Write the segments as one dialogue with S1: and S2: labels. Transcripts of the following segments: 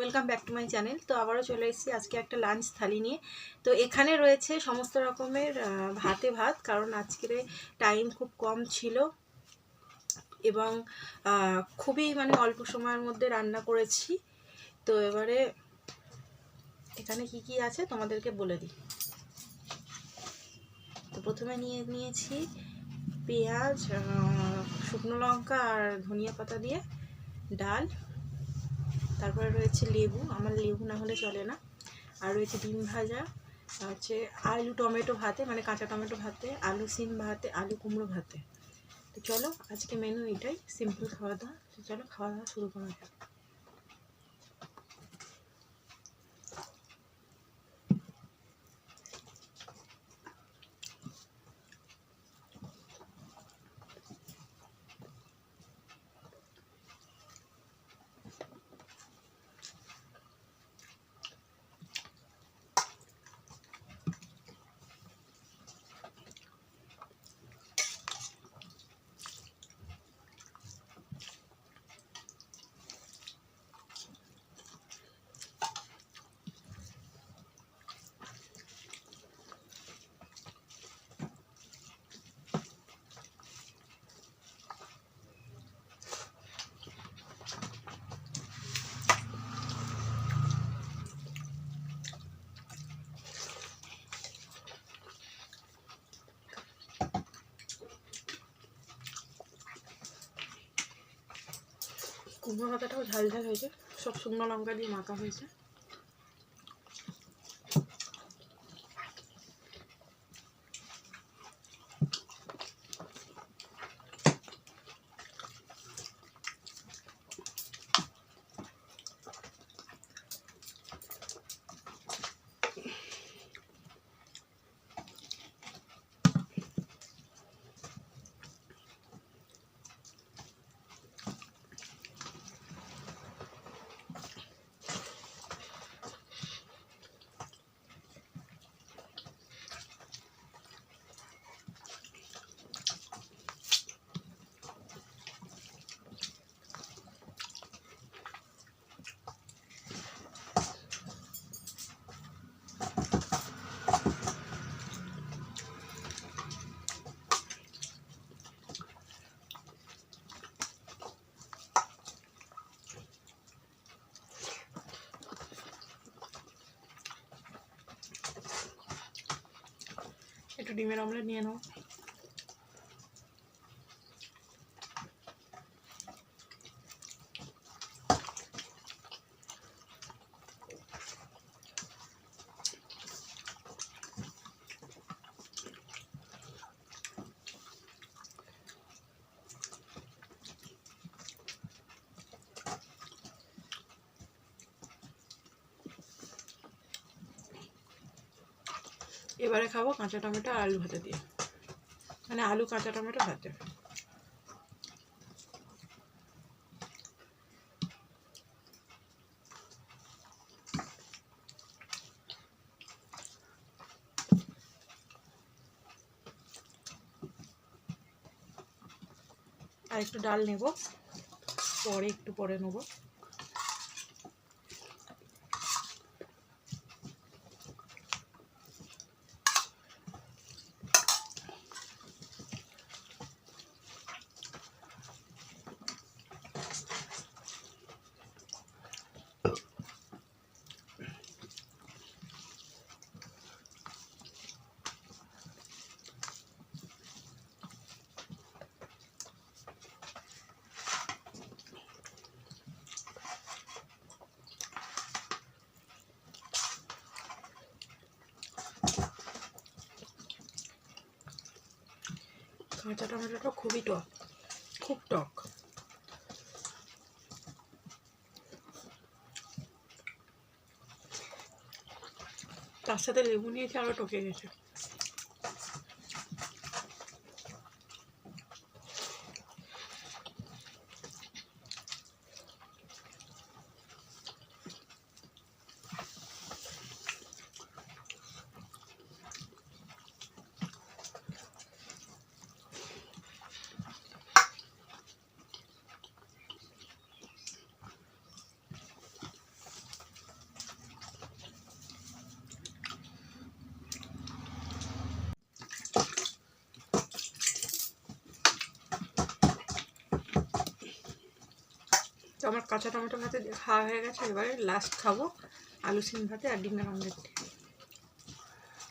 S1: Welcome back to my channel. তো আবারও চলে এসেছি আজকে একটা লাঞ্চ থালি নিয়ে। তো এখানে রয়েছে সমস্ত রকমের ভাতে ভাত, কারণ আজকের টাইম খুব কম ছিল এবং খুবই অল্প সময়ের মধ্যে রান্না করেছি। তো এবারে এখানে কি কি আছে তোমাদেরকে বলে দিই। তো প্রথমে নিয়েছি পেঁয়াজ, শুকনো লঙ্কা আর ধনিয়া পাতা দিয়ে ডাল। তারপরে রয়েছে লেবু, আমার লেবু না হলে চলে না। আর রয়েছে ডিম ভাজা, হচ্ছে আলু টমেটো ভাতে, কাঁচা টমেটো ভাতে, আলু সিম ভাতে, আলু কুমড়ো ভাতে। তো চলো আজকে মেনু এটাই, সিম্পল খাওয়া দাওয়া। তো চলো খাওয়া দাওয়া শুরু করা যাক। কুমড়ো ভাতাটাও ঝাল ঝাল হয়েছে, সব শুকনো লঙ্কা দিয়ে মাখা হয়েছে। একটু ডিমের অমলেট নিয়ে নাও। এবারে খাবো কাঁচা টমেটো আর আলু ভাতে দিয়ে, আলু কাঁচা টমেটো ভাতে। আর একটু ডাল নেব, একটু পরে নেবো। কাঁচা টমেটোটা খুবই টক, খুব টক। তার সাথে লেবু নিয়েছে, আরও টকে গেছে। আমার কাঁচা টমেটো ভাতে খাওয়া হয়ে গেছে। এবারে লাস্ট খাবো আলু সিম ভাতে আর ডিমের অমলেট,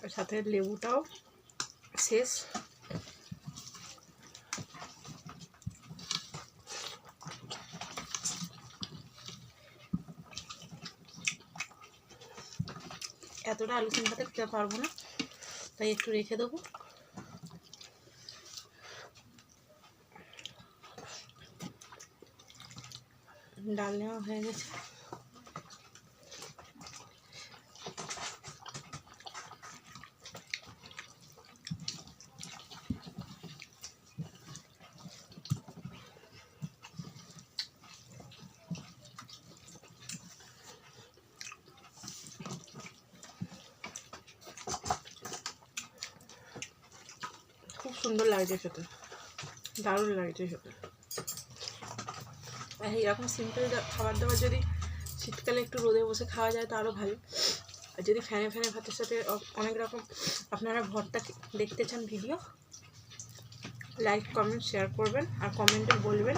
S1: আর সাথে লেবুটাও শেষ। এতটা আলু সিম ভাতে খেতে পারবো না, তাই একটু রেখে দেবো। ডাল নেওয়া হয়ে গেছে। খুব সুন্দর লাগছে খেতে, দারুণ লাগছে খেতে। এইরকম সিম্পল খাবার দাবার যদি শীতকালে একটু রোদে বসে খাওয়া যায় তো আরও ভালো। আর যদি ফ্যানে ফ্যানে ভাতের সাথে অনেক রকম আপনারা ভর্তা দেখতে চান ভিডিও, লাইক কমেন্ট শেয়ার করবেন আর কমেন্টে বলবেন।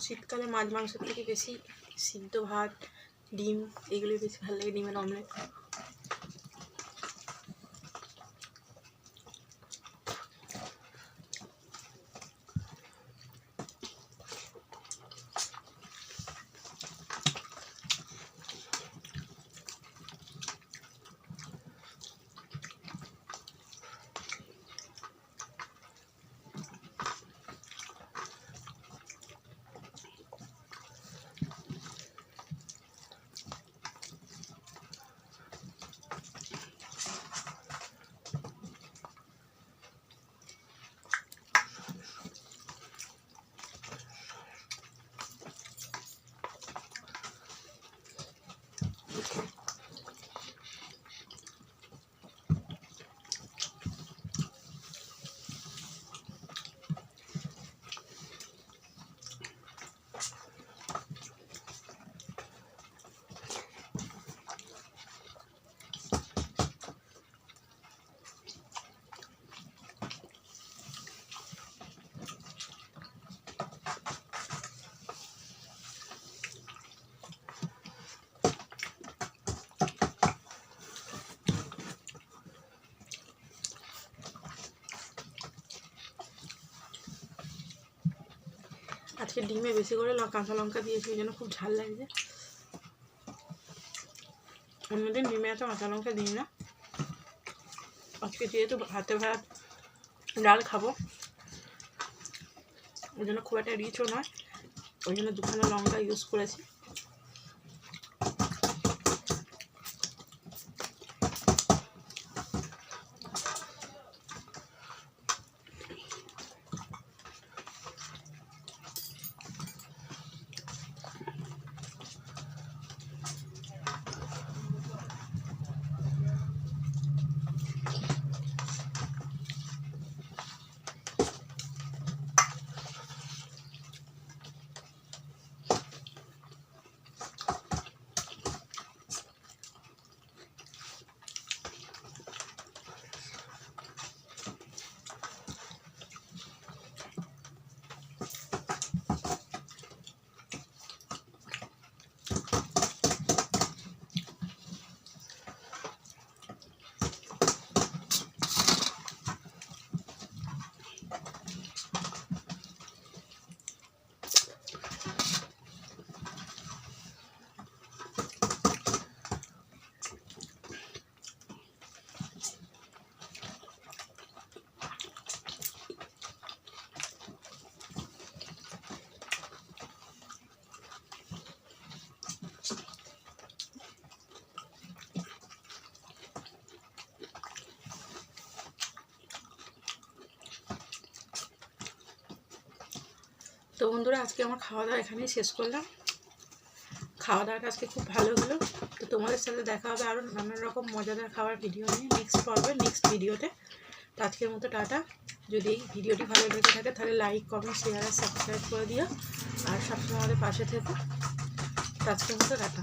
S1: শীতকালে মাছ মাংসের থেকে বেশি সিদ্ধ ভাত, ডিম এগুলোই বেশি ভালো লাগে, ডিমের অমলেট। আজকে ডিমে বেশি করে কাঁচা লঙ্কা দিয়েছি, ওই জন্য খুব ঝাল লাগছে। অন্যদিন ডিমে এত কাঁচা লঙ্কা দিই না, আজকে যেহেতু ভাতে ভাত ডাল খাবো ওই জন্য খুব একটা রিচও নয়, ওই জন্য দুখানা লঙ্কা ইউজ করেছি। তো বন্ধুরা, আজকে আমার খাওয়া দাওয়া এখানেই শেষ করলাম। খাওয়া দাওয়াটা আজকে খুব ভালো হলো। তো তোমাদের সাথে দেখা হবে আরও নানান রকম মজাদার খাবার ভিডিও নিয়ে নেক্সট পর্বে, নেক্সট ভিডিওতে। তো আজকের মতো টাটা। যদি এই ভিডিওটি ভালো লেগে থাকে তাহলে লাইক কমেন্ট শেয়ার আর সাবস্ক্রাইব করে দিও, আর সবসময় আমাদের পাশে থেকো। তো আজকের মতো টাটা।